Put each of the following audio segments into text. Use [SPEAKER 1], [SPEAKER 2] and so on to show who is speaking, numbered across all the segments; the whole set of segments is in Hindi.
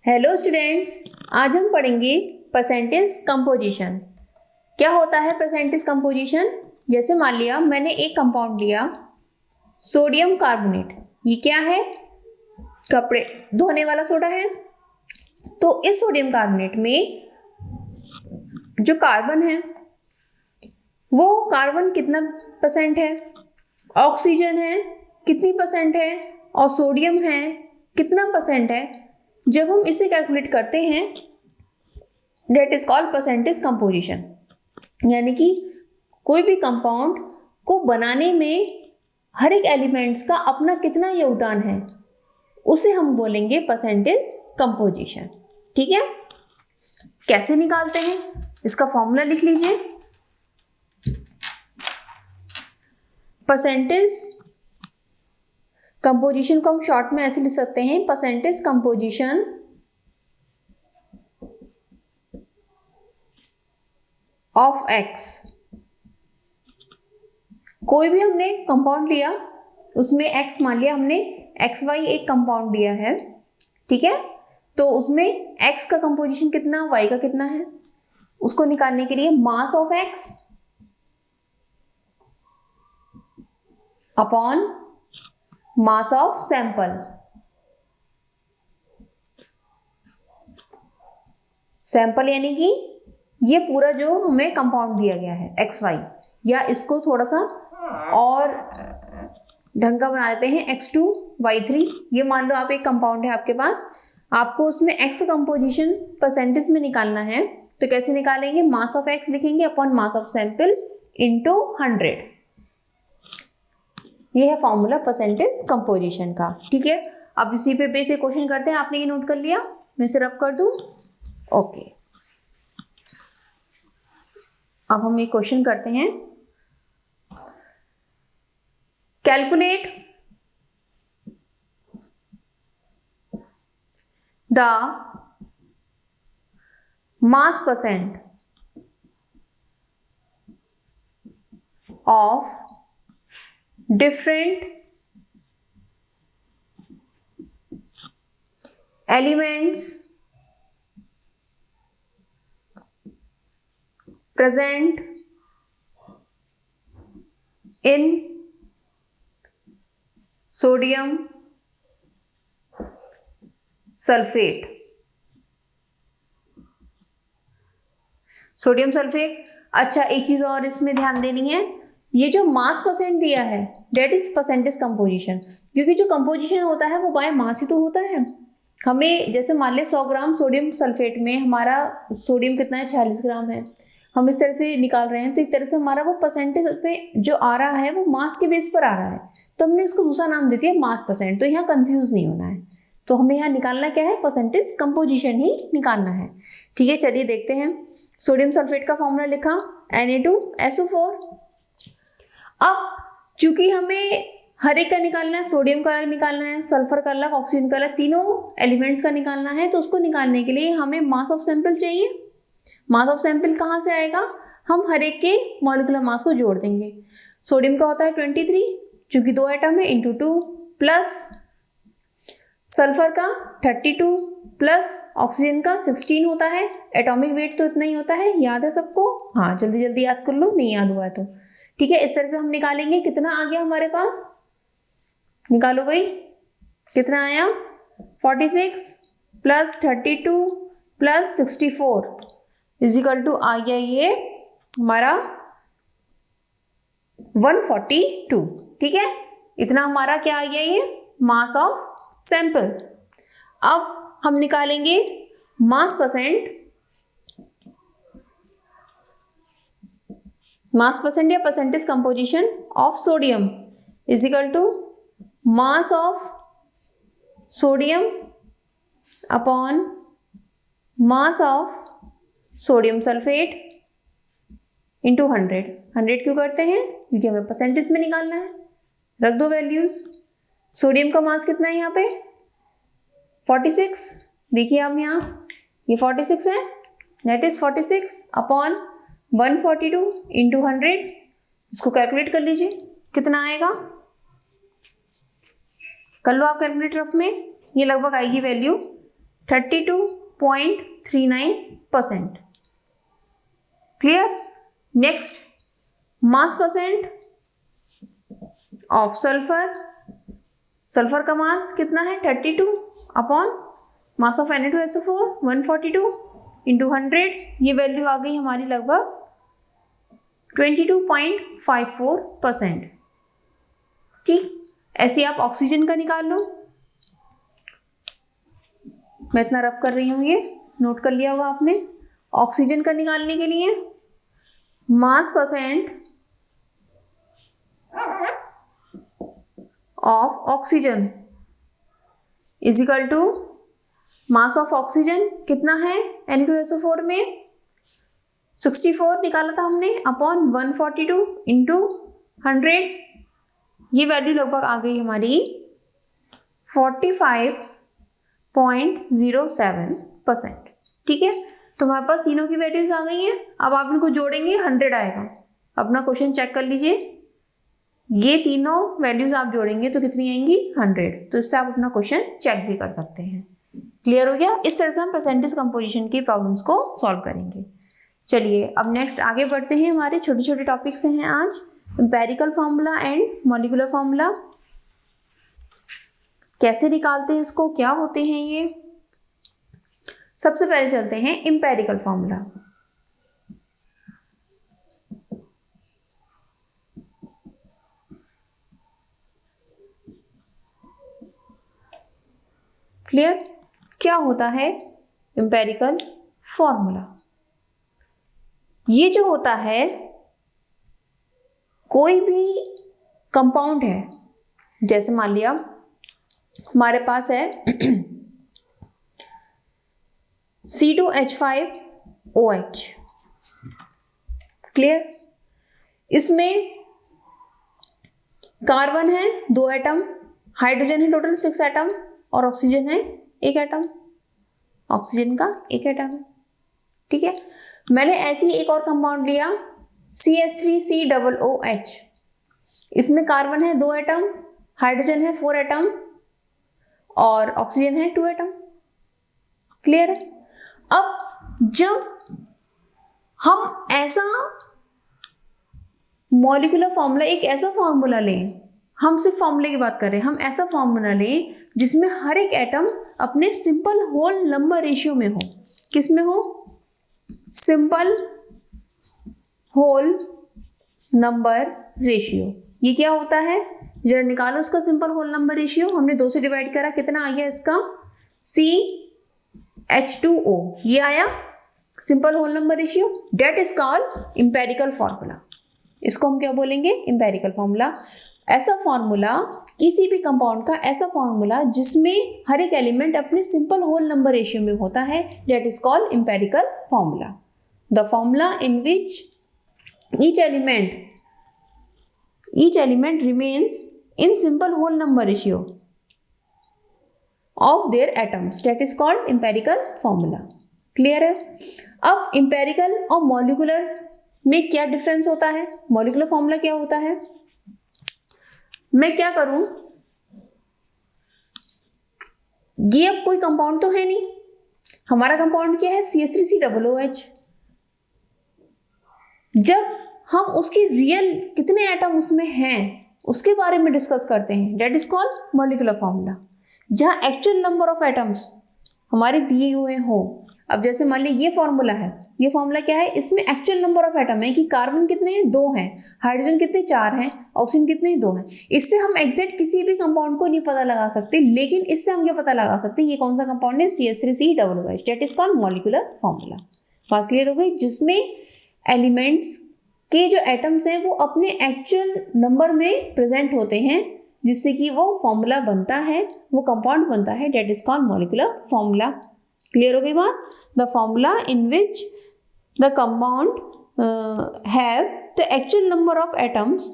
[SPEAKER 1] हेलो स्टूडेंट्स, आज हम पढ़ेंगे परसेंटेज कंपोजिशन। क्या होता है परसेंटेज कंपोजिशन? जैसे मान लिया मैंने एक कंपाउंड लिया सोडियम कार्बोनेट। ये क्या है? कपड़े धोने वाला सोडा है। तो इस सोडियम कार्बोनेट में जो कार्बन है वो कार्बन कितना परसेंट है, ऑक्सीजन है कितनी परसेंट है, और सोडियम है कितना परसेंट है। जब हम इसे कैलकुलेट करते हैं that is called percentage composition. यानी कि कोई भी कंपाउंड को बनाने में हर एक एलिमेंट्स का अपना कितना योगदान है उसे हम बोलेंगे परसेंटेज कंपोजिशन। ठीक है, कैसे निकालते हैं इसका फॉर्मूला लिख लीजिए। परसेंटेज कंपोजिशन को हम शॉर्ट में ऐसे लिख सकते हैं, परसेंटेज कंपोजिशन ऑफ एक्स। कोई भी हमने कंपाउंड लिया उसमें एक्स मान लिया, हमने एक्स वाई एक कंपाउंड लिया है। ठीक है, तो उसमें एक्स का कंपोजिशन कितना, वाई का कितना है, उसको निकालने के लिए mass of x upon mass of sample. Sample यानी कि ये पूरा जो हमें कंपाउंड दिया गया है एक्स वाई, या इसको थोड़ा सा और ढंग का बना देते हैं X2Y3। ये मान लो आप एक कंपाउंड है आपके पास, आपको उसमें एक्स का कंपोजिशन परसेंटेज में निकालना है। तो कैसे निकालेंगे? मास ऑफ एक्स लिखेंगे upon mass of sample into 100। ये है फॉर्मूला परसेंटेज कंपोजिशन का। ठीक है, अब इसी पे बेसिक क्वेश्चन करते हैं। आपने ये नोट कर लिया? मैं इसे रब कर दूं। ओके, अब हम ये क्वेश्चन करते हैं। Calculate the mass percent of different elements present in sodium sulfate। Sodium sulphate. अच्छा, एक चीज और इसमें ध्यान देनी है, ये जो मास परसेंट दिया है डेट इज परसेंटेज कंपोजिशन, क्योंकि जो कंपोजिशन होता है वो बाय मास ही तो होता है। हमें जैसे मान ले 100 ग्राम सोडियम सल्फेट में हमारा सोडियम कितना है, 46 ग्राम है। हम इस तरह से निकाल रहे हैं, तो एक तरह से हमारा वो परसेंटेज में जो आ रहा है वो मास के बेस पर आ रहा है, तो हमने इसको दूसरा नाम दे दिया मास परसेंट। तो यहाँ कंफ्यूज नहीं होना है, तो हमें यहाँ निकालना क्या है, परसेंटेज कंपोजिशन ही निकालना है। ठीक है, चलिए देखते हैं। सोडियम सल्फेट का फॉर्मूला लिखा Na2SO4। अब चूंकि हमें हर एक का निकालना है, सोडियम का अलग निकालना है, सल्फर का अलग, ऑक्सीजन का अलग, तीनों एलिमेंट्स का निकालना है, तो उसको निकालने के लिए हमें मास ऑफ सैंपल चाहिए। मास ऑफ सैंपल कहाँ से आएगा? हम हर एक के मॉलिक्यूलर मास को जोड़ देंगे। सोडियम का होता है 23, चूंकि 2 एटम है, इंटू 2, प्लस सल्फर का 32, प्लस ऑक्सीजन का 16 होता है। एटॉमिक वेट तो इतना ही होता है, याद है सबको? हाँ, जल्दी जल्दी याद कर लो, नहीं याद हुआ है तो। ठीक है, इस तरह से हम निकालेंगे। कितना आ गया हमारे पास? निकालो भाई, कितना आया? 46 प्लस 32 प्लस 64 इजिकल टू आ गया ये हमारा 142। ठीक है, इतना हमारा क्या आ गया, ये मास ऑफ सैंपल। अब हम निकालेंगे मास परसेंट, मास परसेंट या percentage composition of sodium is equal to mass of sodium upon mass of sodium sulphate into 100। 100 क्यों करते हैं? क्योंकि हमें परसेंटेज में निकालना है। रख दो वैल्यूज। सोडियम का मास कितना है यहाँ पे? 46। देखिए आप यहाँ, ये 46 है, दैट इज 46 अपॉन 142 इंटू 100। इसको कैलकुलेट कर लीजिए, कितना आएगा? कर लो आप कैलकुलेटर में, ये लगभग आएगी value 32.39%. Clear? Next, mass percent of sulphur, sulphur का मास कितना है 32 upon mass of Na2SO4 142 into 100, ये वैल्यू आ गई हमारी लगभग 22.54%। ठीक, ऐसे आप ऑक्सीजन का निकाल लो, मैं इतना रब कर रही हूँ, ये नोट कर लिया होगा आपने। ऑक्सीजन का निकालने के लिए mass percent of oxygen is equal to mass of oxygen कितना है Na2SO4 में 64 निकाला था हमने अपॉन 142 इंटू 100, ये वैल्यू लगभग आ गई हमारी 45.07%। ठीक है, तो हमारे पास तीनों की वैल्यूज आ गई हैं। अब आप इनको जोड़ेंगे 100 आएगा। अपना क्वेश्चन चेक कर लीजिए, ये तीनों वैल्यूज आप जोड़ेंगे तो कितनी आएंगी 100। तो इससे आप अपना क्वेश्चन चेक भी कर सकते हैं। क्लियर हो गया? इस तरह से हम परसेंटेज कंपोजिशन की प्रॉब्लम्स को सॉल्व करेंगे। चलिए अब नेक्स्ट आगे बढ़ते हैं। हमारे छोटे छोटे टॉपिक्स हैं आज, empirical formula and molecular formula. कैसे निकालते हैं इसको, क्या होते हैं ये? सबसे पहले चलते हैं एम्पेरिकल फार्मूला। क्लियर? क्या होता है एम्पेरिकल फॉर्मूला? ये जो होता है, कोई भी कंपाउंड है, जैसे मान लिया हमारे पास है C2H5OH। क्लियर? इसमें कार्बन है 2 एटम, हाइड्रोजन है टोटल 6 एटम और ऑक्सीजन है 1 एटम। ऑक्सीजन का 1 एटम है। ठीक है, मैंने ऐसे ही एक और कंपाउंड लिया CH3COOH। इसमें कार्बन है 2 एटम, हाइड्रोजन है 4 एटम और ऑक्सीजन है 2 एटम। क्लियर है? अब जब हम ऐसा मॉलिक्यूलर फॉर्मूला, एक ऐसा फॉर्मूला लें, हम सिर्फ फॉर्मूले की बात कर रहे हैं, हम ऐसा फॉर्मूला लें जिसमें हर एक एटम अपने सिंपल होल नंबर रेशियो में हो। किस में हो? Simple whole number ratio. ये क्या होता है, जरा निकालो उसका सिंपल होल नंबर रेशियो। हमने 2 से डिवाइड करा, कितना आ गया इसका CH2O, ये आया simple whole number ratio. That is called empirical formula. इसको हम क्या बोलेंगे? Empirical formula. ऐसा फॉर्मूला, किसी भी कंपाउंड का ऐसा फॉर्मूला जिसमें हर एक एलिमेंट अपने सिंपल होल नंबर रेशियो में होता है, that is called empirical formula. The formula in which each element remains in simple whole number ratio of their atoms, that is called empirical formula. Clear है? अब empirical और molecular में क्या डिफरेंस होता है? molecular formula क्या होता है? मैं क्या करूं, ये अब कोई कंपाउंड तो है नहीं, हमारा कंपाउंड क्या है CH3COOH। जब हम उसके रियल कितने एटम उसमें हैं उसके बारे में डिस्कस करते हैं, that is called molecular formula. जहाँ एक्चुअल नंबर ऑफ एटम्स हमारे दिए हुए हो, अब जैसे मान लीजिए ये फॉर्मूला है, ये फॉर्मूला क्या है, इसमें एक्चुअल नंबर ऑफ एटम है कि कार्बन कितने हैं 2 हैं, हाइड्रोजन कितने 4 हैं, ऑक्सीजन कितने 2 हैं। इससे हम एग्जैक्ट किसी भी कंपाउंड को नहीं पता लगा सकते, लेकिन इससे हम ये पता लगा सकते हैं ये कौन सा कंपाउंड है, CH3COOH, that is called molecular formula. बात क्लियर हो गई? जिसमें एलिमेंट्स के जो एटम्स हैं वो अपने एक्चुअल नंबर में प्रेजेंट होते हैं, जिससे कि वो फॉर्मूला बनता है, वो कंपाउंड बनता है, that is called molecular formula. Clear हो गई बात? The formula in which the compound have the actual number of atoms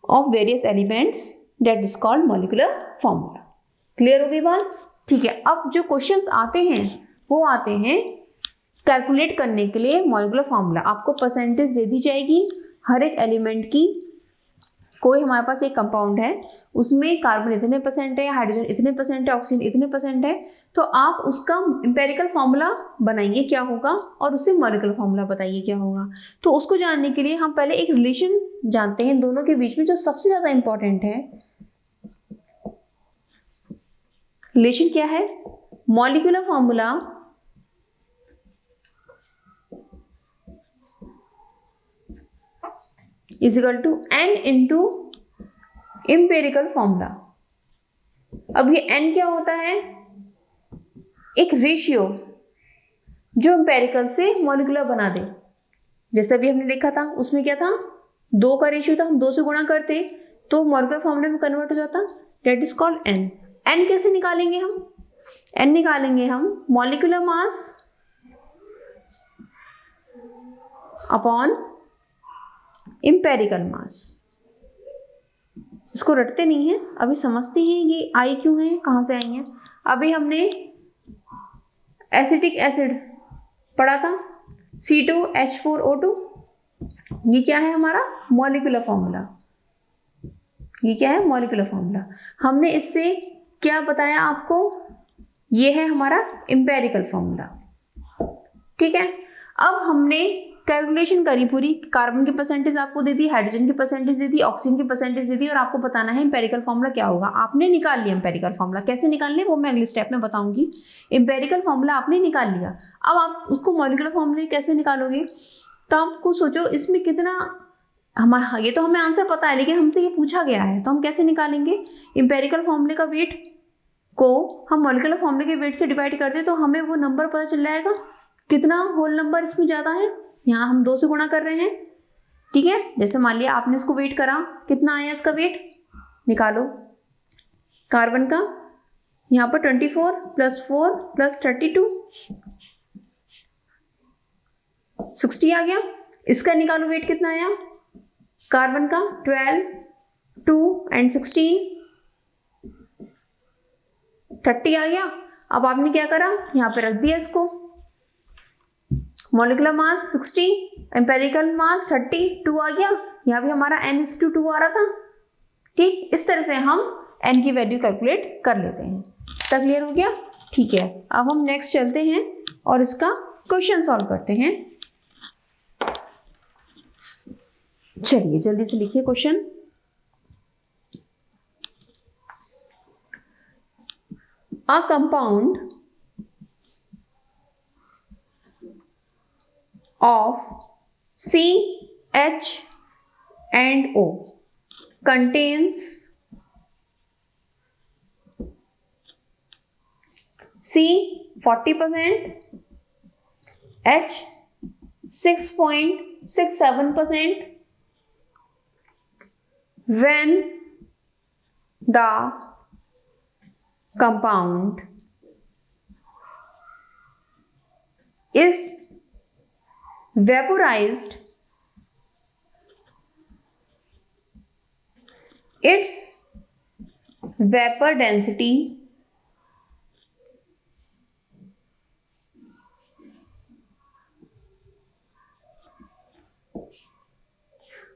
[SPEAKER 1] of various elements, that is called molecular formula. Clear हो गई बात? ठीक है, अब जो क्वेश्चंस आते हैं वो आते हैं कैलकुलेट करने के लिए मॉलिक्यूलर फार्मूला। आपको परसेंटेज दे दी जाएगी हर एक एलिमेंट की, कोई हमारे पास एक कंपाउंड है, उसमें कार्बन इतने परसेंट है, हाइड्रोजन इतने परसेंट है, ऑक्सीजन इतने परसेंट है, तो आप उसका एम्पिरिकल फॉर्मूला बनाइए क्या होगा और उससे मॉलिक्यूलर फॉर्मूला बताइए क्या होगा। तो उसको जानने के लिए हम पहले एक रिलेशन जानते हैं दोनों के बीच में जो सबसे ज़्यादा इंपॉर्टेंट है। रिलेशन क्या है? Molecular formula is equal to n into empirical formula. अब ये n क्या होता है? एक रेशियो जो एम्पिरिकल से मॉलिक्यूलर बना दे। जैसे अभी हमने देखा था, उसमें क्या था, 2 का रेशियो था, हम 2 से गुणा करते तो मॉलिक्यूलर फॉर्मूले में कन्वर्ट हो जाता, that is called n। n कैसे निकालेंगे हम? n निकालेंगे हम molecular mass upon empirical mass. इसको रटते नहीं है, अभी समझते हैं ये आई क्यों है, कहाँ से आई हैं। अभी हमने एसिटिक एसिड पढ़ा था, C2H4O2। ये क्या है हमारा? Molecular formula. ये क्या है? Molecular formula. हमने इससे क्या बताया आपको? ये है हमारा एम्पिरिकल फॉर्मूला। ठीक है, अब हमने कैलकुलेशन करी पूरी, कार्बन की परसेंटेज आपको दे दी, हाइड्रोजन की परसेंटेज दे दी, ऑक्सीजन की परसेंटेज दे दी, और आपको बताना है एम्पिरिकल फॉर्मूला क्या होगा। आपने निकाल लिया एम्पिरिकल फॉर्मूला, कैसे निकालने वो मैं अगले स्टेप में बताऊंगी। एम्पिरिकल फॉर्मूला आपने निकाल लिया, अब आप उसको मॉलिक्यूलर फॉर्मूले कैसे निकालोगे? तो आपको सोचो इसमें कितना, हमारा ये तो हमें आंसर पता है, लेकिन हमसे ये पूछा गया है तो हम कैसे निकालेंगे? एम्पिरिकल फॉर्मूले का वेट को हम मॉलिक्यूलर फॉर्मूले के वेट से डिवाइड कर दे तो हमें वो नंबर पता चल जाएगा कितना होल नंबर इसमें ज़्यादा है। यहाँ हम 2 से गुणा कर रहे हैं, ठीक है। जैसे मान लिया आपने इसको वेट करा, कितना आया इसका वेट, निकालो। कार्बन का यहाँ पर 24 + 4 + 32 60 आ गया। इसका निकालो वेट कितना आया, कार्बन का 12, 2 and 16 30 आ गया। अब आपने क्या करा, यहाँ पे रख दिया इसको, मॉलिक्यूलर मास 60, एम्पिरिकल मास 32 आ गया। यहाँ भी हमारा n/2 आ रहा था। ठीक, इस तरह से हम n की वैल्यू कैलकुलेट कर लेते हैं। तक क्लियर हो गया? ठीक है, अब हम नेक्स्ट चलते हैं और इसका क्वेश्चन सॉल्व करते हैं। चलिए जल्दी से लिखिए question. A compound of C, H and O contains C 40%, H 6.67% when the compound is vaporized, its vapor density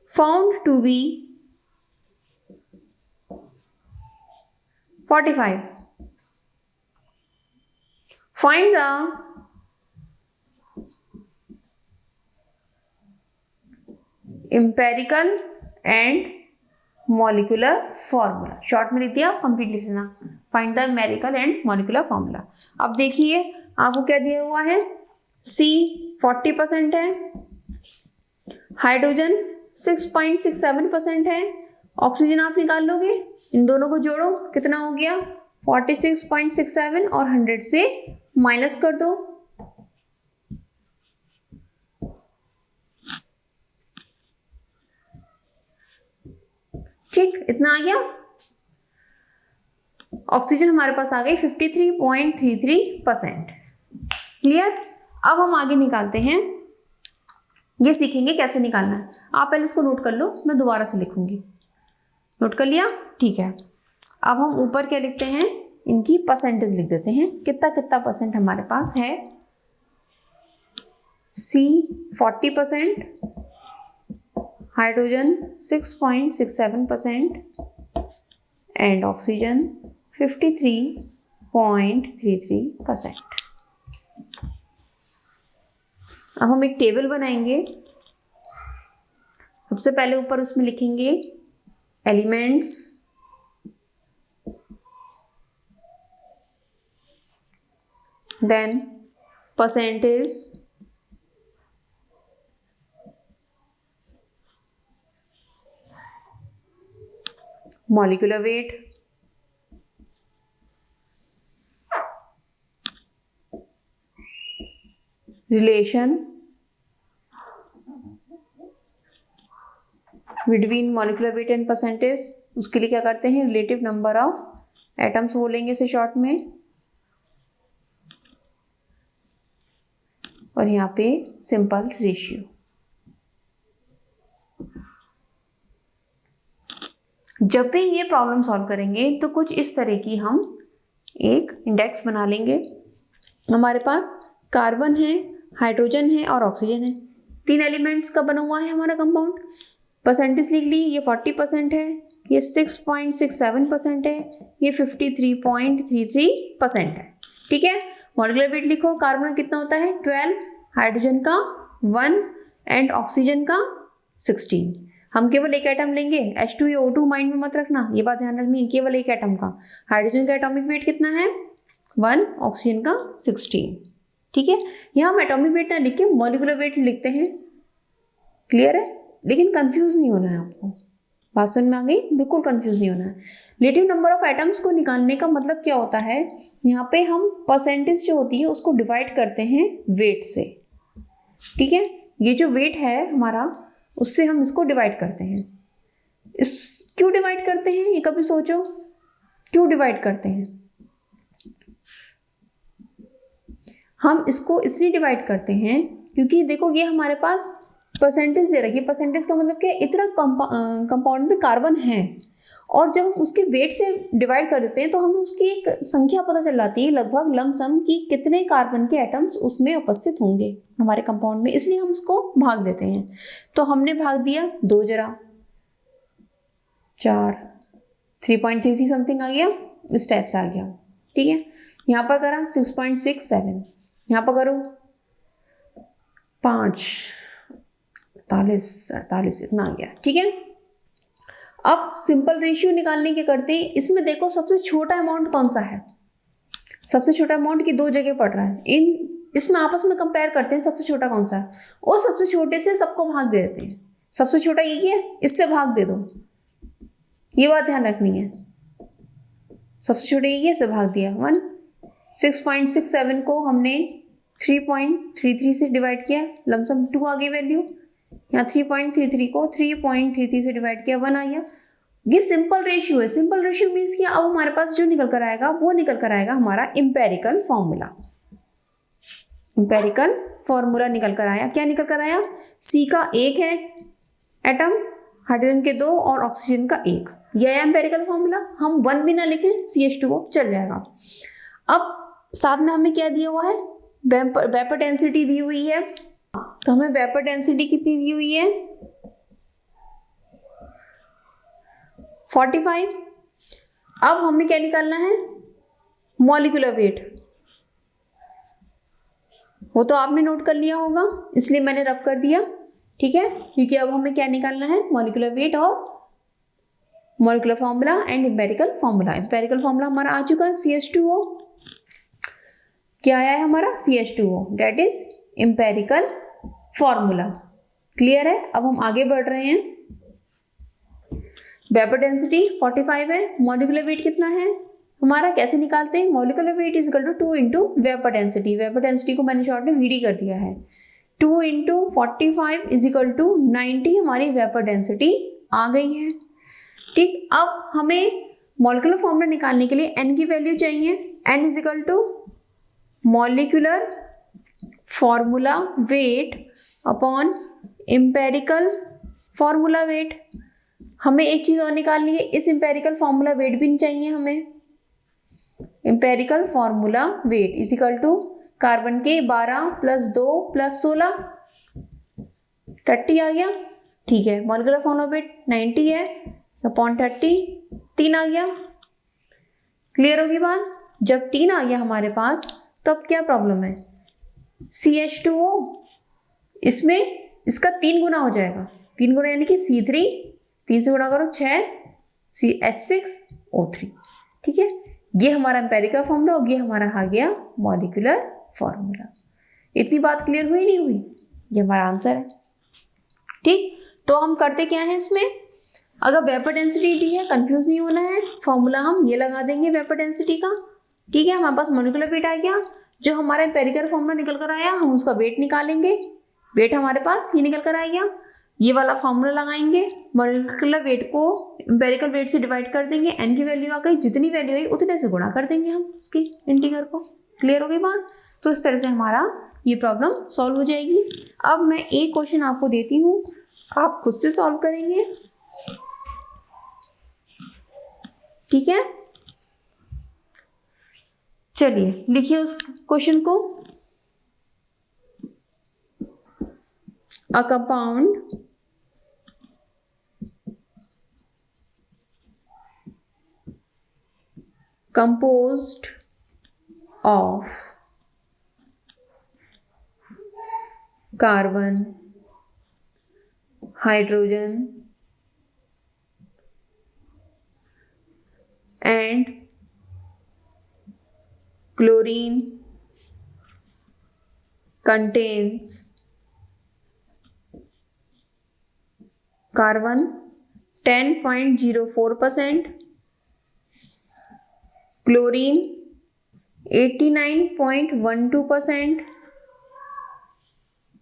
[SPEAKER 1] found to be 45. Find the empirical and molecular formula। Short में लिख दिया, कंप्लीट लिख लेना। Find the empirical and molecular formula. अब देखिए आपको क्या दिया हुआ है, C 40% है, हाइड्रोजन 6.67% है, ऑक्सीजन आप निकाल लोगे, इन दोनों को जोड़ो, कितना हो गया 46.67 और 100 से माइनस कर दो, ठीक, इतना आ गया। ऑक्सीजन हमारे पास आ गई 53.33%। क्लियर? अब हम आगे निकालते हैं, ये सीखेंगे कैसे निकालना है। आप पहले इसको नोट कर लो, मैं दोबारा से लिखूंगी। नोट कर लिया? ठीक है। अब हम ऊपर क्या लिखते हैं, इनकी परसेंटेज लिख देते हैं, कितना कितना परसेंट हमारे पास है। C 40%, hydrogen 6.67% and oxygen 53.33%। अब हम एक टेबल बनाएंगे। सबसे पहले ऊपर उसमें लिखेंगे elements, then percentage, molecular weight, relation between molecular weight and percentage। उसके लिए क्या करते हैं, रिलेटिव नंबर ऑफ एटम्स बोलेंगे इसे शॉर्ट में, और यहाँ पे सिंपल रेशियो। जब भी ये प्रॉब्लम सॉल्व करेंगे तो कुछ इस तरह की हम एक इंडेक्स बना लेंगे। हमारे पास कार्बन है, हाइड्रोजन है और ऑक्सीजन है, 3 एलिमेंट्स का बना हुआ है हमारा कंपाउंड। परसेंटेज लिख ली, ये 40% है, ये 6.67% है, ये 53.33% है। ठीक है, मॉलिक्यूलर वेट लिखो। कार्बन का कितना होता है 12, हाइड्रोजन का 1 एंड ऑक्सीजन का 16। हम केवल एक एटम लेंगे, H2O2 माइंड में मत रखना, ये बात ध्यान रखनी है, केवल एक एटम का। हाइड्रोजन का एटॉमिक वेट कितना है 1, ऑक्सीजन का 16। ठीक है, यहाँ हम एटॉमिक वेट ना लिख के मॉलिक्यूलर वेट लिखते हैं। क्लियर है, लेकिन कंफ्यूज नहीं होना है आपको। बात समझ में आ गई, बिल्कुल कंफ्यूज नहीं होना है। रिलेटिव नंबर ऑफ एटम्स को निकालने का मतलब क्या होता है, यहाँ पे हम परसेंटेज जो होती है उसको डिवाइड करते हैं वेट से। ठीक है, ये जो वेट है हमारा, उससे हम इसको डिवाइड करते हैं। इस क्यों डिवाइड करते हैं, ये कभी सोचो, क्यों डिवाइड करते हैं? हम इसको इसलिए डिवाइड करते हैं क्योंकि देखो ये हमारे पास परसेंटेज दे रखी है। परसेंटेज का मतलब क्या है, इतना कंपाउंड में कार्बन है, और जब हम उसके वेट से डिवाइड कर देते हैं तो हमें उसकी एक संख्या पता चल जाती है, लगभग लमसम कि कितने कार्बन के एटम्स उसमें उपस्थित होंगे हमारे कंपाउंड में, इसलिए हम उसको भाग देते हैं। तो हमने भाग दिया 2 जरा 4, 3.33 समथिंग आ गया, इस टाइप से आ गया। ठीक है, यहाँ पर करा 6.67, यहाँ पर करो 5, 48 इतना आ गया। ठीक है, अब सिंपल रेशियो निकालने के करते हैं। इसमें देखो सबसे छोटा अमाउंट कौन सा है, सबसे छोटा अमाउंट की 2 जगह पड़ रहा है। इसमें आपस में कंपेयर करते हैं सबसे छोटा कौन सा है, और सबसे छोटे से सबको भाग दे देते हैं। सबसे छोटा ये है, इससे भाग दे दो, ये बात ध्यान रखनी है। सबसे छोटे ये इससे भाग दिया 1। 6.67 को हमने 3.33 से डिवाइड किया, लमसम 2 आ गई वैल्यू। यहाँ 3.33 को 3.33 से डिवाइड किया, 1 आ गया। ये सिंपल रेशियो है। सिंपल रेशियो मीन्स कि अब हमारे पास जो निकल कर आएगा वो निकल कर आएगा हमारा इंपेरिकल फॉर्मूला। इंपेरिकल फॉर्मूला निकल कर आया। क्या निकल कर आया, C का 1 है एटम, हाइड्रोजन के 2 और ऑक्सीजन का 1। यह है इंपेरिकल फॉर्मूला। हम 1 भी ना लिखें, CH2O चल जाएगा। अब साथ में हमें क्या दिया हुआ है, वेपर डेंसिटी दी हुई है। तो हमें वेपर डेंसिटी कितनी दी हुई है 45। अब हमें क्या निकालना है, मॉलिक्यूलर वेट। वो तो आपने नोट कर लिया होगा, इसलिए मैंने रब कर दिया। ठीक है, क्योंकि अब हमें क्या निकालना है, मॉलिक्यूलर वेट और molecular formula and empirical formula. Empirical formula हमारा आ चुका है CH2O। क्या आया है हमारा CH2O, that is empirical formula. Clear है, अब हम आगे बढ़ रहे हैं। वेपर डेंसिटी 45 है, मॉलिक्यूलर वेट कितना है हमारा, कैसे निकालते हैं, molecular weight is equal to 2 into vapour density. Vapour density को मैंने शॉर्ट में VD कर दिया है। 2 इंटू 45 इज इक्वल टू 90 हमारी वेपर डेंसिटी आ गई है। ठीक, अब हमें मॉलिक्यूलर फॉर्मूला निकालने के लिए N की वैल्यू चाहिए। N is equal to molecular formula weight upon empirical formula weight. हमें एक चीज और निकालनी है, इस इंपेरिकल फॉर्मूला वेट भी नहीं चाहिए हमें। Empirical formula weight is equal to carbon के 12 + 2 + 16 30 आ गया। ठीक है, मॉलिक्यूलर फॉर्मूला वेट 90 है अपॉन 30, 3 आ गया। क्लियर होगी बात? जब 3 आ गया हमारे पास तब क्या प्रॉब्लम है, CH2O इसमें इसका 3 गुना हो जाएगा, 3 गुना यानी कि C3, 3 से गुणा करो 6 CH6O3। ठीक है, ये हमारा एम्पेरिकल फॉर्मूला और ये हमारा आ गया मॉलिक्यूलर फॉर्मूला। इतनी बात क्लियर हुई नहीं हुई? ये हमारा आंसर है। ठीक, तो हम करते क्या है इसमें, अगर वेपर डेंसिटी दी है, कंफ्यूज नहीं होना है, फॉर्मूला हम ये लगा देंगे वेपर डेंसिटी का। ठीक है, हमारे पास मॉलिक्यूलर वेट आ गया, जो हमारा एम्पेरिकल फॉर्मूला निकल कर आया हम उसका वेट निकालेंगे, वेट हमारे पास ये निकल कर आ गया, ये वाला फॉर्मूला लगाएंगे, मॉलिक्यूलर वेट को एम्पेरिकल वेट से डिवाइड कर देंगे, n की वैल्यू आ गई, जितनी वैल्यू आई उतने से गुणा कर देंगे हम उसके इंटीग्रल को। क्लियर हो गई बात? तो इस तरह से हमारा ये प्रॉब्लम सॉल्व हो जाएगी। अब मैं एक क्वेश्चन आपको देती हूँ, आप खुद से सॉल्व करेंगे। ठीक है, चलिए लिखिए उस क्वेश्चन को। A compound composed of carbon, hydrogen and chlorine contains carbon 10.04%, chlorine 89.12%,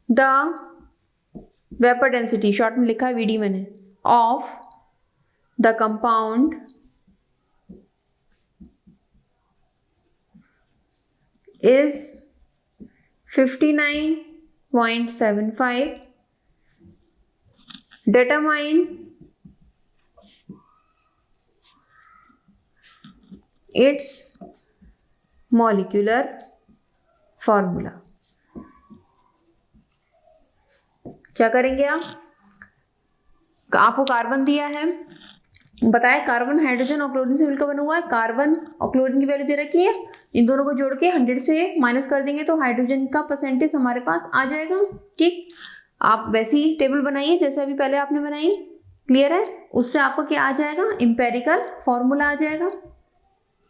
[SPEAKER 1] the vapor density short में लिखा है VD मैंने of the compound is 59.75. determine its molecular formula। क्या करेंगे आप? आपको कार्बन दिया है, बताया कार्बन हाइड्रोजन और क्लोरीन से मिलकर बना हुआ है, कार्बन और क्लोरीन की वैल्यू दे रखी है, इन दोनों को जोड़ के 100 से माइनस कर देंगे तो हाइड्रोजन का परसेंटेज हमारे पास आ जाएगा। ठीक, आप वैसी टेबल बनाइए जैसे अभी पहले आपने बनाई। क्लियर है? उससे आपको क्या आ जाएगा, एम्पेरिकल फॉर्मूला आ जाएगा।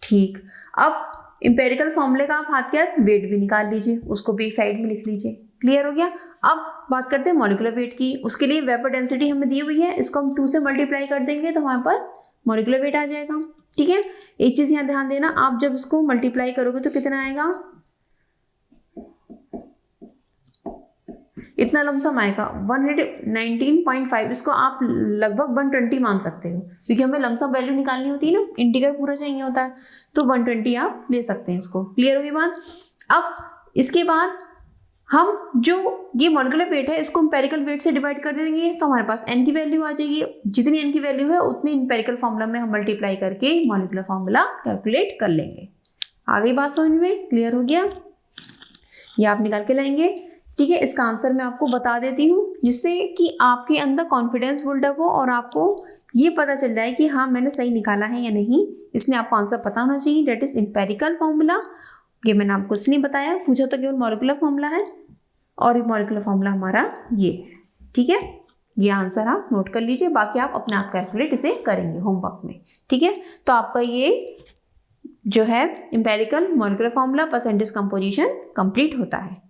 [SPEAKER 1] ठीक, अब एम्पेरिकल फॉर्मूले का आप हाथ के हाथ वेट भी निकाल लीजिए, उसको भी एक साइड में लिख लीजिए। क्लियर हो गया? अब बात करते हैं मॉलिक्यूलर वेट की। उसके लिए वेपर डेंसिटी हमें दी हुई है, इसको हम 2 से मल्टीप्लाई कर देंगे तो हमारे पास मॉलिक्यूलर वेट आ जाएगा। ठीक है, एक चीज यहाँ ध्यान देना, आप जब इसको मल्टीप्लाई करोगे तो कितना आएगा, इतना लमसम आएगा 119.5। इसको आप लगभग 120 मान सकते हो, क्योंकि हमें लमसम वैल्यू निकालनी होती है ना, इंटीग्रल पूरा चाहिए होता है, तो 120 आप ले सकते हैं इसको। क्लियर होगी बात? अब इसके बाद हम जो ये मॉलिक्यूलर वेट है इसको एम्पेरिकल वेट से डिवाइड कर देंगे तो हमारे पास n की वैल्यू आ जाएगी, जितनी n की वैल्यू है उतनी एम्पेरिकल फॉर्मूला में हम मल्टीप्लाई करके मॉलिक्यूलर फॉर्मूला कैलकुलेट कर लेंगे। आ गई बात समझ में? क्लियर हो गया? ये आप निकाल के लाएंगे। ठीक है, इसका आंसर मैं आपको बता देती हूँ जिससे कि आपके अंदर कॉन्फिडेंस बिल्डअप हो और आपको ये पता चल जाए कि हाँ मैंने सही निकाला है या नहीं। इसलिए आपको आंसर पता होना चाहिए, डेट इज एम्पेरिकल फॉर्मूला। ये मैंने आपको कुछ नहीं बताया, पूछा तो केवल मॉलिक्यूलर फॉर्मूला है और ये मॉलिक्यूलर फॉर्मूला हमारा ये है। ठीक है, ये आंसर आप नोट कर लीजिए, बाकी आप अपने आप कैलकुलेट इसे करेंगे होमवर्क में। ठीक है, तो आपका ये जो है empirical molecular formula percentage composition complete होता है।